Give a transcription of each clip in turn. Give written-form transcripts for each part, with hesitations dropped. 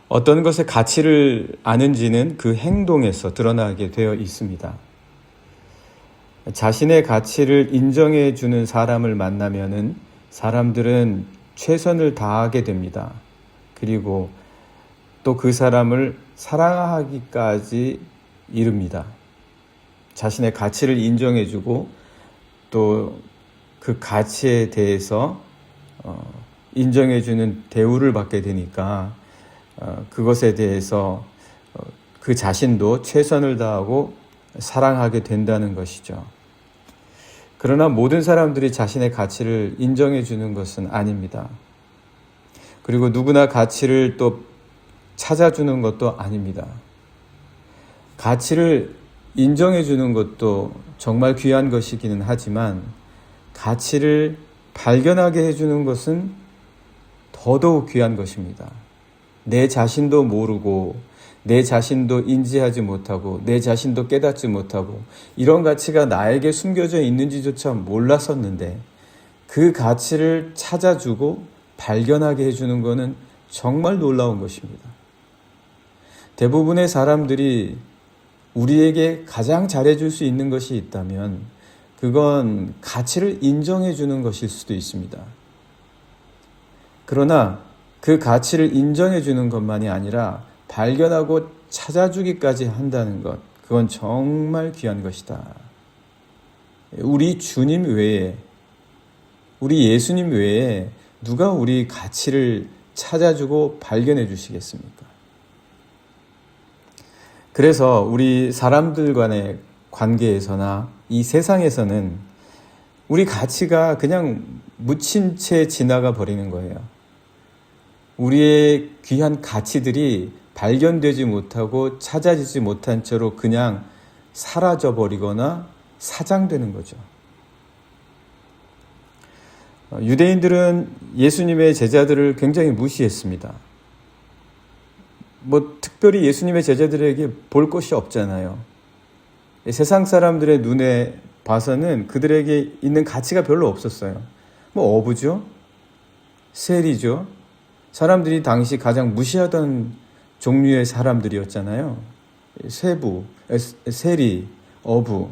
어떤 것의 가치를 아는지는 그 행동에서 드러나게 되어 있습니다. 자신의 가치를 인정해 주는 사람을 만나면은 사람들은 최선을 다하게 됩니다. 그리고 또 그 사람을 사랑하기까지 이릅니다. 자신의 가치를 인정해 주고 또 그 가치에 대해서 인정해 주는 대우를 받게 되니까 그것에 대해서 그 자신도 최선을 다하고 사랑하게 된다는 것이죠. 그러나 모든 사람들이 자신의 가치를 인정해 주는 것은 아닙니다. 그리고 누구나 가치를 또 찾아주는 것도 아닙니다. 가치를 인정해 주는 것도 정말 귀한 것이기는 하지만 가치를 발견하게 해주는 것은 더더욱 귀한 것입니다. 내 자신도 모르고 내 자신도 인지하지 못하고 내 자신도 깨닫지 못하고 이런 가치가 나에게 숨겨져 있는지조차 몰랐었는데 그 가치를 찾아주고 발견하게 해주는 것은 정말 놀라운 것입니다. 대부분의 사람들이 우리에게 가장 잘해줄 수 있는 것이 있다면 그건 가치를 인정해 주는 것일 수도 있습니다. 그러나 그 가치를 인정해 주는 것만이 아니라 발견하고 찾아주기까지 한다는 것, 그건 정말 귀한 것이다. 우리 주님 외에, 우리 예수님 외에 누가 우리 가치를 찾아주고 발견해 주시겠습니까? 그래서 우리 사람들 간의 관계에서나 이 세상에서는 우리 가치가 그냥 묻힌 채 지나가 버리는 거예요. 우리의 귀한 가치들이 발견되지 못하고 찾아지지 못한 채로 그냥 사라져 버리거나 사장되는 거죠. 유대인들은 예수님의 제자들을 굉장히 무시했습니다. 특별히 예수님의 제자들에게 볼 것이 없잖아요. 세상 사람들의 눈에 봐서는 그들에게 있는 가치가 별로 없었어요. 어부죠? 세리죠? 사람들이 당시 가장 무시하던 종류의 사람들이었잖아요. 세리, 어부.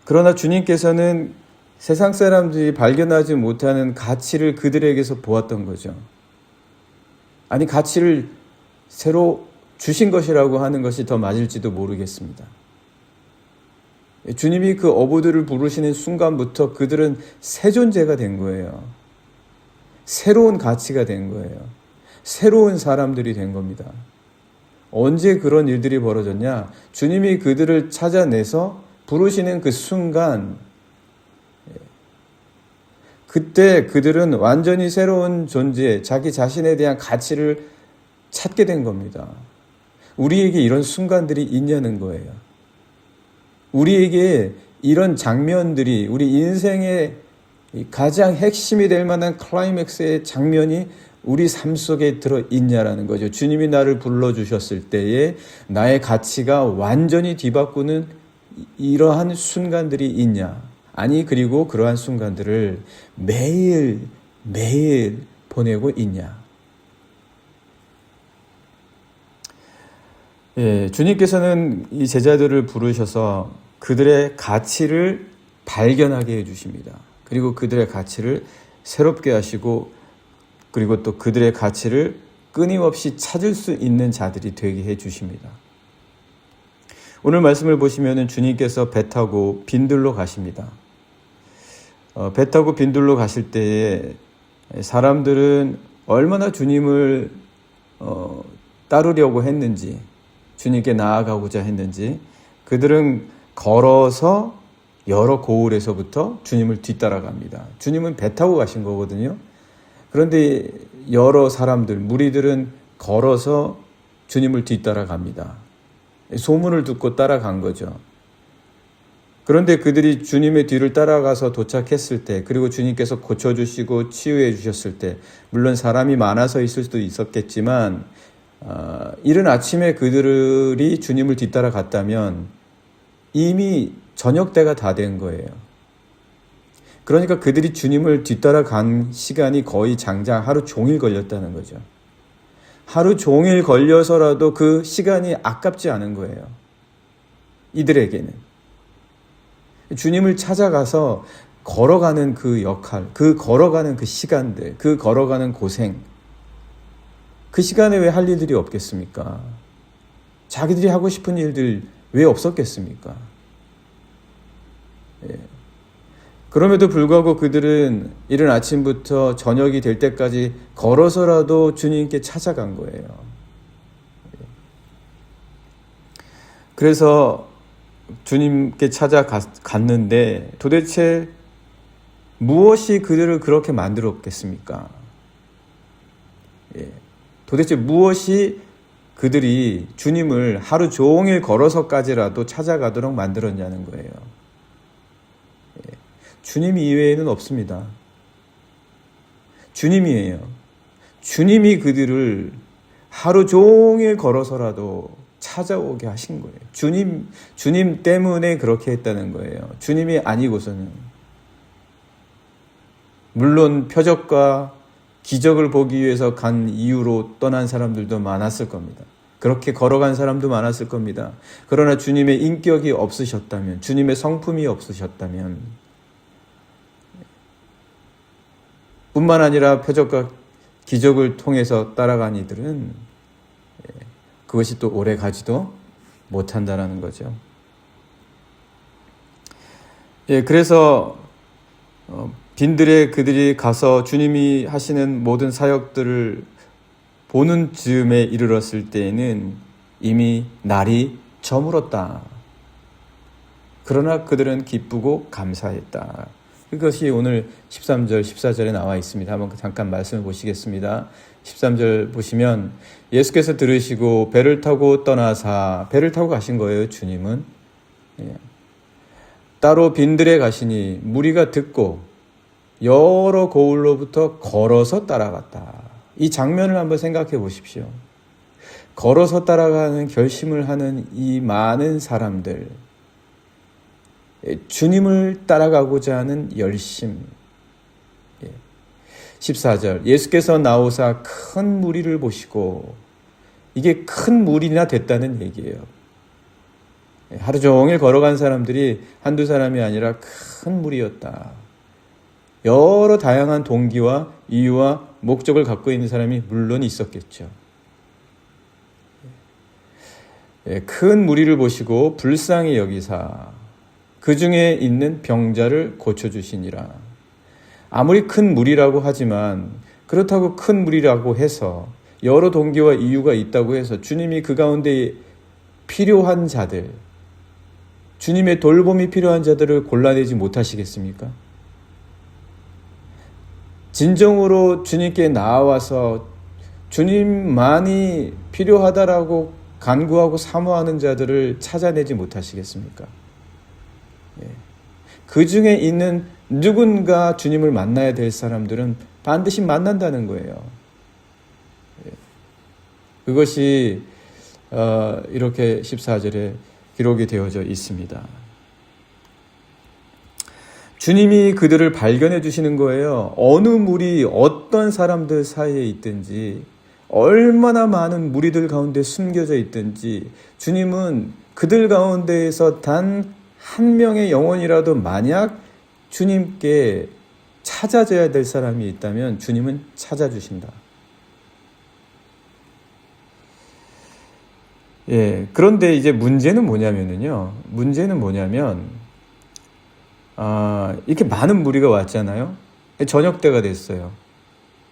그러나 주님께서는 세상 사람들이 발견하지 못하는 가치를 그들에게서 보았던 거죠. 아니, 가치를 새로 주신 것이라고 하는 것이 더 맞을지도 모르겠습니다. 주님이 그 어부들을 부르시는 순간부터 그들은 새 존재가 된 거예요. 새로운 가치가 된 거예요. 새로운 사람들이 된 겁니다. 언제 그런 일들이 벌어졌냐? 주님이 그들을 찾아내서 부르시는 그 순간, 그때 그들은 완전히 새로운 존재, 자기 자신에 대한 가치를 찾게 된 겁니다. 우리에게 이런 순간들이 있냐는 거예요. 우리에게 이런 장면들이 우리 인생의 가장 핵심이 될 만한 클라이맥스의 장면이 우리 삶 속에 들어있냐라는 거죠. 주님이 나를 불러주셨을 때에 나의 가치가 완전히 뒤바꾸는 이러한 순간들이 있냐. 아니, 그리고 그러한 순간들을 매일 보내고 있냐. 주님께서는 이 제자들을 부르셔서 그들의 가치를 발견하게 해주십니다. 그리고 그들의 가치를 새롭게 하시고 그리고 또 그들의 가치를 끊임없이 찾을 수 있는 자들이 되게 해주십니다. 오늘 말씀을 보시면 주님께서 배 타고 빈들로 가십니다. 배 타고 빈들로 가실 때에 사람들은 얼마나 주님을 따르려고 했는지, 주님께 나아가고자 했는지, 그들은 걸어서 여러 고을에서부터 주님을 뒤따라갑니다. 주님은 배 타고 가신 거거든요. 그런데 여러 사람들, 무리들은 걸어서 주님을 뒤따라갑니다. 소문을 듣고 따라간 거죠. 그런데 그들이 주님의 뒤를 따라가서 도착했을 때, 그리고 주님께서 고쳐주시고 치유해 주셨을 때, 물론 사람이 많아서 있을 수도 있었겠지만 이른 아침에 그들이 주님을 뒤따라갔다면 이미 저녁 때가 다 된 거예요. 그러니까 그들이 주님을 뒤따라간 시간이 거의 장장 하루 종일 걸렸다는 거죠. 하루 종일 걸려서라도 그 시간이 아깝지 않은 거예요. 이들에게는. 주님을 찾아가서 걸어가는 그 역할, 그 걸어가는 그 시간들, 그 걸어가는 고생, 그 시간에 왜 할 일들이 없겠습니까? 자기들이 하고 싶은 일들 왜 없었겠습니까? 예. 그럼에도 불구하고 그들은 이른 아침부터 저녁이 될 때까지 걸어서라도 주님께 찾아간 거예요. 그래서 주님께 찾아갔는데 도대체 무엇이 그들을 그렇게 만들었겠습니까? 예. 도대체 무엇이 그들이 주님을 하루 종일 걸어서까지라도 찾아가도록 만들었냐는 거예요. 예. 주님 이외에는 없습니다. 주님이에요. 주님이 그들을 하루 종일 걸어서라도 찾아오게 하신 거예요. 주님 때문에 그렇게 했다는 거예요. 주님이 아니고서는. 물론 표적과 기적을 보기 위해서 간 이유로 떠난 사람들도 많았을 겁니다. 그렇게 걸어간 사람도 많았을 겁니다. 그러나 주님의 인격이 없으셨다면, 주님의 성품이 없으셨다면, 뿐만 아니라 표적과 기적을 통해서 따라간 이들은 그것이 또 오래 가지도 못한다는 거죠. 예, 그래서 빈들에 그들이 가서 주님이 하시는 모든 사역들을 보는 즈음에 이르렀을 때에는 이미 날이 저물었다. 그러나 그들은 기쁘고 감사했다. 그것이 오늘 13절, 14절에 나와 있습니다. 한번 잠깐 말씀을 보시겠습니다. 13절 보시면 예수께서 들으시고 배를 타고 떠나사, 배를 타고 가신 거예요, 주님은. 따로 빈들에 가시니 무리가 듣고 여러 고을로부터 걸어서 따라갔다. 이 장면을 한번 생각해 보십시오. 걸어서 따라가는 결심을 하는 이 많은 사람들, 주님을 따라가고자 하는 열심. 14절 예수께서 나오사 큰 무리를 보시고, 이게 큰 무리나 됐다는 얘기예요. 하루 종일 걸어간 사람들이 한두 사람이 아니라 큰 무리였다. 여러 다양한 동기와 이유와 목적을 갖고 있는 사람이 물론 있었겠죠. 큰 무리를 보시고 불쌍히 여기사 그 중에 있는 병자를 고쳐주시니라. 아무리 큰 무리라고 하지만 그렇다고 큰 무리라고 해서 여러 동기와 이유가 있다고 해서 주님이 그 가운데 필요한 자들, 주님의 돌봄이 필요한 자들을 골라내지 못하시겠습니까? 진정으로 주님께 나와서 주님만이 필요하다라고 간구하고 사모하는 자들을 찾아내지 못하시겠습니까? 그 중에 있는 누군가 주님을 만나야 될 사람들은 반드시 만난다는 거예요. 그것이 이렇게 14절에 기록이 되어져 있습니다. 주님이 그들을 발견해 주시는 거예요. 어느 무리, 어떤 사람들 사이에 있든지, 얼마나 많은 무리들 가운데 숨겨져 있든지, 주님은 그들 가운데에서 단 한 명의 영혼이라도 만약 주님께 찾아줘야 될 사람이 있다면 주님은 찾아주신다. 예, 그런데 이제 문제는 뭐냐면, 이렇게 많은 무리가 왔잖아요. 저녁 때가 됐어요.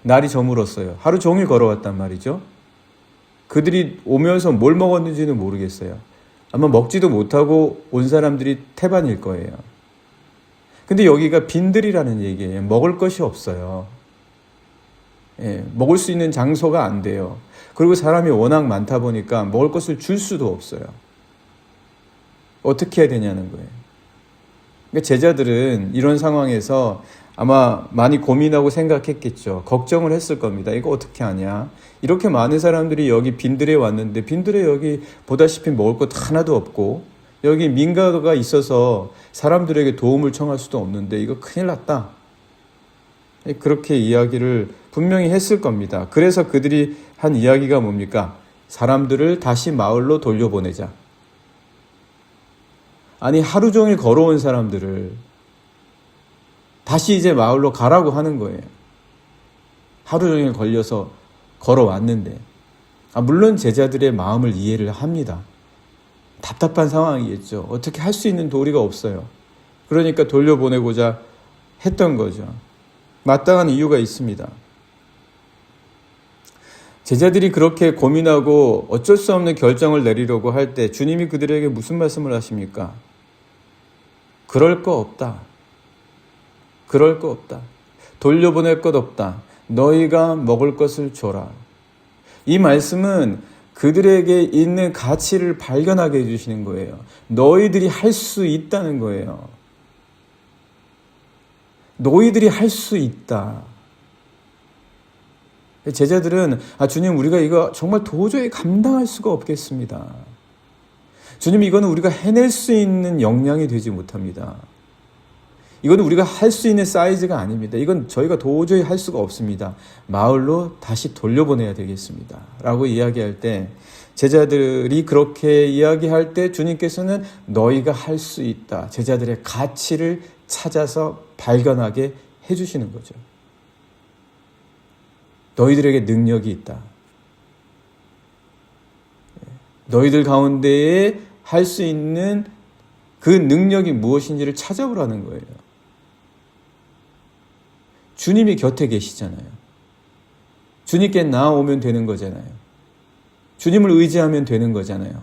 날이 저물었어요. 하루 종일 걸어왔단 말이죠. 그들이 오면서 뭘 먹었는지는 모르겠어요. 아마 먹지도 못하고 온 사람들이 태반일 거예요. 근데 여기가 빈들이라는 얘기예요. 먹을 것이 없어요. 예, 먹을 수 있는 장소가 안 돼요. 그리고 사람이 워낙 많다 보니까 먹을 것을 줄 수도 없어요. 어떻게 해야 되냐는 거예요. 그러니까 제자들은 이런 상황에서 아마 많이 고민하고 생각했겠죠. 걱정을 했을 겁니다. 이거 어떻게 하냐. 이렇게 많은 사람들이 여기 빈들에 왔는데 빈들에 여기 보다시피 먹을 것 하나도 없고 여기 민가가 있어서 사람들에게 도움을 청할 수도 없는데 이거 큰일 났다. 그렇게 이야기를 분명히 했을 겁니다. 그래서 그들이 한 이야기가 뭡니까? 사람들을 다시 마을로 돌려보내자. 아니, 하루 종일 걸어온 사람들을 다시 이제 마을로 가라고 하는 거예요. 하루 종일 걸려서 걸어왔는데. 물론 제자들의 마음을 이해를 합니다. 답답한 상황이겠죠. 어떻게 할 수 있는 도리가 없어요. 그러니까 돌려보내고자 했던 거죠. 마땅한 이유가 있습니다. 제자들이 그렇게 고민하고 어쩔 수 없는 결정을 내리려고 할 때 주님이 그들에게 무슨 말씀을 하십니까? 그럴 거 없다. 그럴 거 없다. 돌려보낼 것 없다. 너희가 먹을 것을 줘라. 이 말씀은 그들에게 있는 가치를 발견하게 해주시는 거예요. 너희들이 할 수 있다는 거예요. 너희들이 할 수 있다. 제자들은 주님, 우리가 이거 정말 도저히 감당할 수가 없겠습니다. 주님, 이거는 우리가 해낼 수 있는 역량이 되지 못합니다. 이거는 우리가 할 수 있는 사이즈가 아닙니다. 이건 저희가 도저히 할 수가 없습니다. 마을로 다시 돌려보내야 되겠습니다. 라고 이야기할 때, 제자들이 그렇게 이야기할 때 주님께서는 너희가 할 수 있다. 제자들의 가치를 찾아서 발견하게 해주시는 거죠. 너희들에게 능력이 있다. 너희들 가운데에 할 수 있는 그 능력이 무엇인지를 찾아보라는 거예요. 주님이 곁에 계시잖아요. 주님께 나아오면 되는 거잖아요. 주님을 의지하면 되는 거잖아요.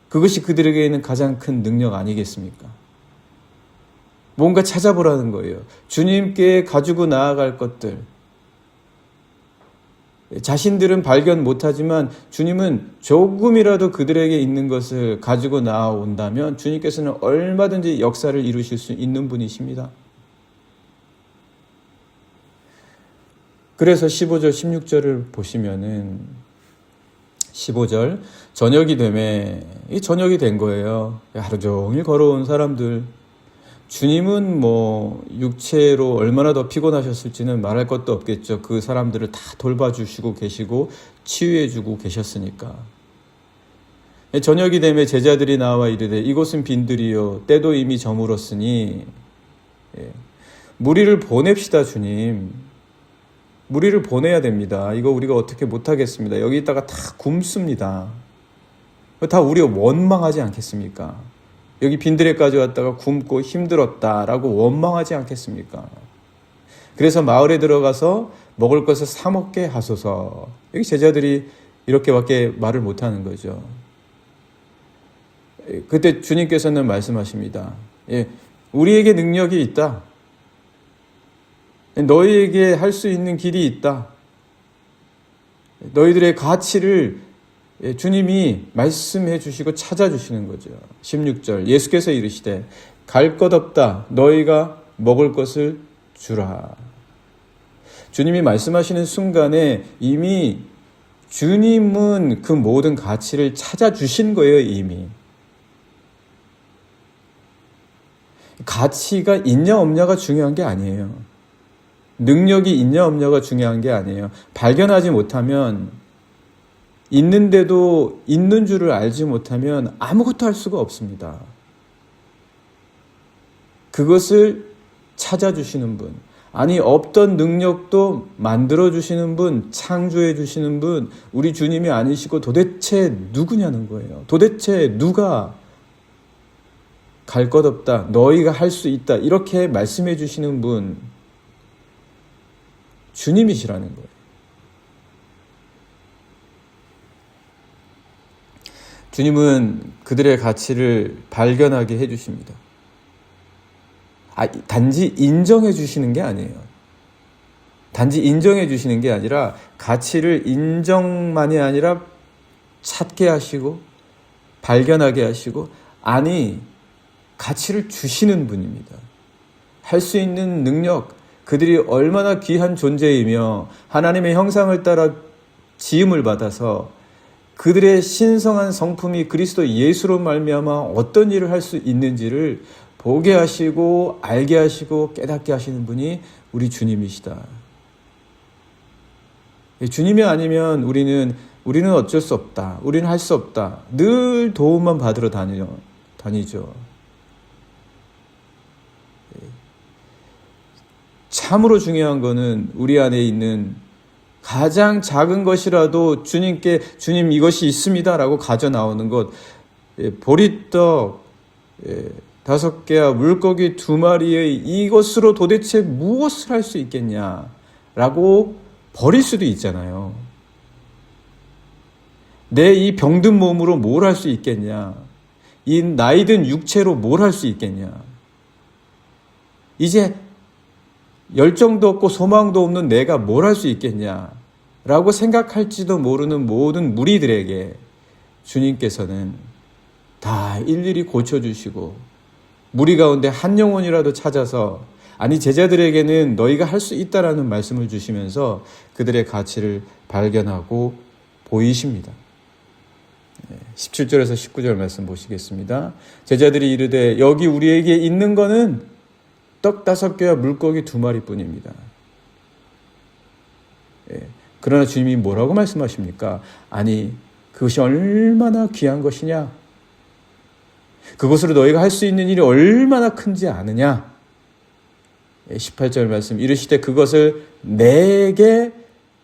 그것이 그들에게 있는 가장 큰 능력 아니겠습니까? 뭔가 찾아보라는 거예요. 주님께 가지고 나아갈 것들. 자신들은 발견 못하지만 주님은 조금이라도 그들에게 있는 것을 가지고 나아온다면 주님께서는 얼마든지 역사를 이루실 수 있는 분이십니다. 그래서 15절, 16절을 보시면은 15절, 저녁이 되매, 이 저녁이 된 거예요. 하루 종일 걸어온 사람들. 주님은 육체로 얼마나 더 피곤하셨을지는 말할 것도 없겠죠. 그 사람들을 다 돌봐주시고 계시고 치유해주고 계셨으니까. 저녁이 되매 제자들이 나와 이르되 이곳은 빈들이요 때도 이미 저물었으니 무리를 보냅시다. 주님, 무리를 보내야 됩니다. 이거 우리가 어떻게 못하겠습니다. 여기 있다가 다 굶습니다. 다 우리가 원망하지 않겠습니까? 여기 빈들에까지 왔다가 굶고 힘들었다라고 원망하지 않겠습니까? 그래서 마을에 들어가서 먹을 것을 사 먹게 하소서. 여기 제자들이 이렇게밖에 말을 못하는 거죠. 그때 주님께서는 말씀하십니다. 우리에게 능력이 있다. 너희에게 할 수 있는 길이 있다. 너희들의 가치를 주님이 말씀해 주시고 찾아주시는 거죠. 16절, 예수께서 이르시되 갈 것 없다. 너희가 먹을 것을 주라. 주님이 말씀하시는 순간에 이미 주님은 그 모든 가치를 찾아주신 거예요. 이미. 가치가 있냐 없냐가 중요한 게 아니에요. 능력이 있냐 없냐가 중요한 게 아니에요. 발견하지 못하면, 있는데도 있는 줄을 알지 못하면 아무것도 할 수가 없습니다. 그것을 찾아주시는 분, 아니 없던 능력도 만들어주시는 분, 창조해주시는 분, 우리 주님이 아니시고 도대체 누구냐는 거예요. 도대체 누가 갈 것 없다, 너희가 할 수 있다, 이렇게 말씀해 주시는 분, 주님이시라는 거예요. 주님은 그들의 가치를 발견하게 해주십니다. 단지 인정해 주시는 게 아니에요. 단지 인정해 주시는 게 아니라 가치를 인정만이 아니라 찾게 하시고 발견하게 하시고, 가치를 주시는 분입니다. 할 수 있는 능력, 그들이 얼마나 귀한 존재이며 하나님의 형상을 따라 지음을 받아서 그들의 신성한 성품이 그리스도 예수로 말미암아 어떤 일을 할 수 있는지를 보게 하시고 알게 하시고 깨닫게 하시는 분이 우리 주님이시다. 주님이 아니면 우리는 어쩔 수 없다. 우리는 할 수 없다. 늘 도움만 받으러 다니죠. 참으로 중요한 거는 우리 안에 있는 가장 작은 것이라도 주님께 주님 이것이 있습니다 라고 가져 나오는 것, 보리떡 5개와 물고기 2마리의 이것으로 도대체 무엇을 할 수 있겠냐라고 버릴 수도 있잖아요. 내 이 병든 몸으로 뭘 할 수 있겠냐, 이 나이든 육체로 뭘 할 수 있겠냐, 이제 열정도 없고 소망도 없는 내가 뭘 할 수 있겠냐라고 생각할지도 모르는 모든 무리들에게 주님께서는 다 일일이 고쳐주시고 무리 가운데 한 영혼이라도 찾아서, 아니 제자들에게는 너희가 할 수 있다라는 말씀을 주시면서 그들의 가치를 발견하고 보이십니다. 17절에서 19절 말씀 보시겠습니다. 제자들이 이르되 여기 우리에게 있는 거는 떡 5개와 물고기 2마리 뿐입니다. 그러나 주님이 뭐라고 말씀하십니까? 아니 그것이 얼마나 귀한 것이냐, 그것으로 너희가 할 수 있는 일이 얼마나 큰지 아느냐. 18절 말씀, 이르시되 그것을 내게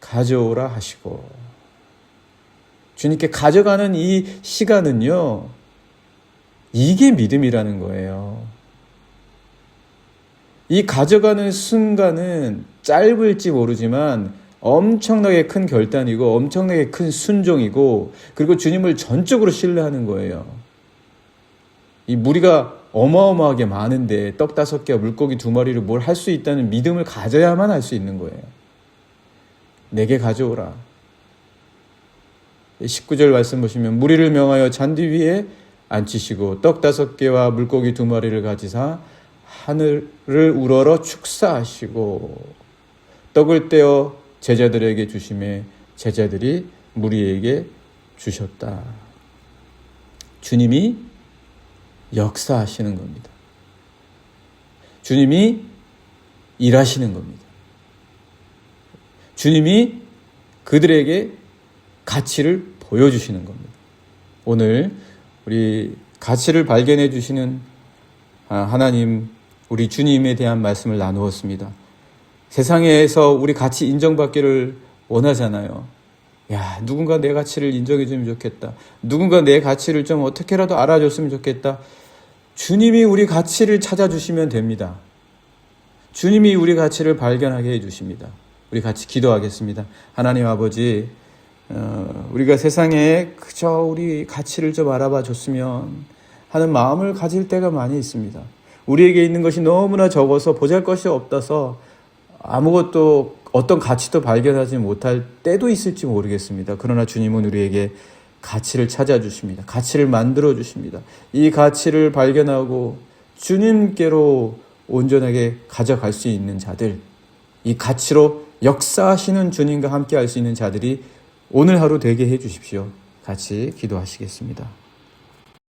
가져오라 하시고, 주님께 가져가는 이 시간은요, 이게 믿음이라는 거예요. 이 가져가는 순간은 짧을지 모르지만 엄청나게 큰 결단이고 엄청나게 큰 순종이고, 그리고 주님을 전적으로 신뢰하는 거예요. 이 무리가 어마어마하게 많은데 떡 5개와 물고기 2마리로 뭘 할 수 있다는 믿음을 가져야만 할 수 있는 거예요. 내게 가져오라. 19절 말씀 보시면 무리를 명하여 잔디 위에 앉히시고 떡 5개와 물고기 2마리를 가지사 하늘을 우러러 축사하시고 떡을 떼어 제자들에게 주시매 제자들이 무리에게 주셨다. 주님이 역사하시는 겁니다. 주님이 일하시는 겁니다. 주님이 그들에게 가치를 보여주시는 겁니다. 오늘 우리 가치를 발견해 주시는 하나님, 우리 주님에 대한 말씀을 나누었습니다. 세상에서 우리 가치 인정받기를 원하잖아요. 야, 누군가 내 가치를 인정해 주면 좋겠다. 누군가 내 가치를 좀 어떻게라도 알아줬으면 좋겠다. 주님이 우리 가치를 찾아주시면 됩니다. 주님이 우리 가치를 발견하게 해주십니다. 우리 같이 기도하겠습니다. 하나님 아버지, 우리가 세상에 그저 우리 가치를 좀 알아봐 줬으면 하는 마음을 가질 때가 많이 있습니다. 우리에게 있는 것이 너무나 적어서 보잘것이 없어서 아무것도 어떤 가치도 발견하지 못할 때도 있을지 모르겠습니다. 그러나 주님은 우리에게 가치를 찾아주십니다. 가치를 만들어주십니다. 이 가치를 발견하고 주님께로 온전하게 가져갈 수 있는 자들, 이 가치로 역사하시는 주님과 함께 할 수 있는 자들이 오늘 하루 되게 해 주십시오. 같이 기도하시겠습니다.